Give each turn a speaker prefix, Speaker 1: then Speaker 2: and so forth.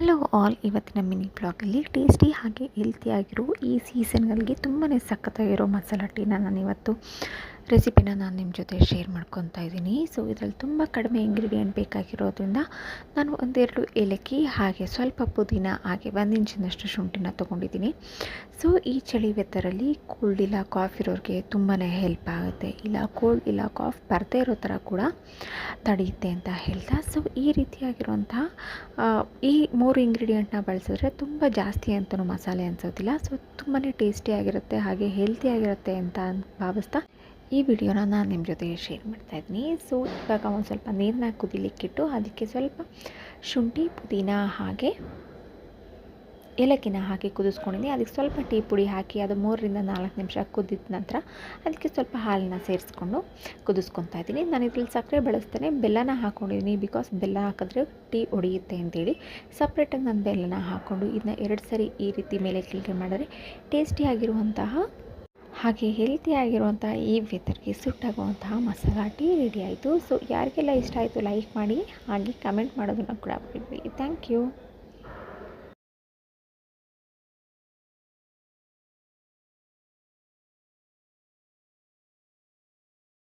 Speaker 1: Hello all, ಇವತ್ತಿನ mini ಬ್ಲಾಗಲ್ಲಿ tasty ಹಾಗೆ ಹೆಲ್ತಿಯಾಗಿರೋ ಈ ಸೀಸನ್ಗಳಿಗೆ ತುಂಬಾ ಸಖತ್ತಾಗಿರೋ ಮಸಾಲ ಟೀನ ನಾನಿವತ್ತು ರೆಸಿಪಿನ ನಾನು ನಿಮ್ಮ ಜೊತೆ ಶೇರ್ ಮಾಡ್ಕೊತಾ ಇದ್ದೀನಿ. ಸೊ ಇದರಲ್ಲಿ ತುಂಬ ಕಡಿಮೆ ಇಂಗ್ರೀಡಿಯೆಂಟ್ ಬೇಕಾಗಿರೋದ್ರಿಂದ ನಾನು ಒಂದೆರಡು ಏಲಕ್ಕಿ ಹಾಗೆ ಸ್ವಲ್ಪ ಪುದೀನ ಹಾಗೆ 1 ಇಂಚಿನಷ್ಟು ಶುಂಠಿನ ತೊಗೊಂಡಿದ್ದೀನಿ. ಸೊ ಈ ಚಳಿ ವೆದರಲ್ಲಿ ಕೋಲ್ಡ್ ಇಲ್ಲ ಕಾಫ್ ಇರೋರಿಗೆ ತುಂಬಾ ಹೆಲ್ಪ್ ಆಗುತ್ತೆ. ಇಲ್ಲ ಕೋಲ್ಡ್ ಇಲ್ಲ ಕಾಫ್ ಬರದೇ ಇರೋ ಥರ ಕೂಡ ತಡೆಯುತ್ತೆ ಅಂತ ಹೇಳ್ತಾ, ಸೊ ಈ ರೀತಿಯಾಗಿರುವಂತಹ ಈ 3 ಇಂಗ್ರೀಡಿಯೆಂಟ್ನ ಬಳಸಿದ್ರೆ ತುಂಬ ಜಾಸ್ತಿ ಅಂತಲೂ ಮಸಾಲೆ ಅನಿಸೋದಿಲ್ಲ. ಸೊ ತುಂಬಾ ಟೇಸ್ಟಿಯಾಗಿರುತ್ತೆ ಹಾಗೆ ಹೆಲ್ತಿಯಾಗಿರುತ್ತೆ ಅಂತ ಭಾವಿಸ್ತಾ ಈ ವಿಡಿಯೋನ ನಾನು ನಿಮ್ಮ ಜೊತೆಗೆ ಶೇರ್ ಮಾಡ್ತಾಯಿದ್ದೀನಿ. ಸೊ ಇವಾಗ ಒಂದು ಸ್ವಲ್ಪ ನೀರನ್ನ ಕುದಿಲಿಕ್ಕಿಟ್ಟು ಅದಕ್ಕೆ ಸ್ವಲ್ಪ ಶುಂಠಿ ಪುದೀನ ಹಾಗೆ ಏಲಕ್ಕಿನ ಹಾಕಿ ಕುದಿಸ್ಕೊಂಡಿದ್ದೀನಿ. ಅದಕ್ಕೆ ಸ್ವಲ್ಪ ಟೀ ಪುಡಿ ಹಾಕಿ ಅದು 3 ರಿಂದ 4 ನಿಮಿಷ ಕುದಿದ ನಂತರ ಅದಕ್ಕೆ ಸ್ವಲ್ಪ ಹಾಲನ್ನ ಸೇರಿಸ್ಕೊಂಡು ಕುದಿಸ್ಕೊತಾ ಇದ್ದೀನಿ. ನಾನು ಇದರಲ್ಲಿ ಸಕ್ಕರೆ ಬಳಸ್ತೇನೆ, ಬೆಲ್ಲನ ಹಾಕ್ಕೊಂಡಿದ್ದೀನಿ. ಬಿಕಾಸ್ ಬೆಲ್ಲ ಹಾಕಿದ್ರೆ ಟೀ ಒಡೆಯುತ್ತೆ ಅಂತೇಳಿ ಸಪ್ರೇಟಾಗಿ ನಾನು ಬೆಲ್ಲನ ಹಾಕ್ಕೊಂಡು ಇದನ್ನ 2 ಸರಿ ಈ ರೀತಿ ಮೇಲೆ ಕೆಳಗೆ ಮಾಡಿದ್ರೆ ಟೇಸ್ಟಿಯಾಗಿರುವಂತಹ ಹಾಗೆ ಹೆಲ್ತಿಯಾಗಿರುವಂತಹ ಈ ವೆದರ್ಗೆ ಸುಟ್ಟಾಗುವಂತಹ ಮಸಾಲ ಟೀ ರೆಡಿ ಆಯಿತು. ಸೊ ಯಾರಿಗೆಲ್ಲ ಇಷ್ಟ ಆಯಿತು ಲೈಕ್ ಮಾಡಿ ಹಾಗೆ ಕಮೆಂಟ್ ಮಾಡೋದನ್ನು ಕೂಡ ಬಿಡಬೇಡಿ. Thank you.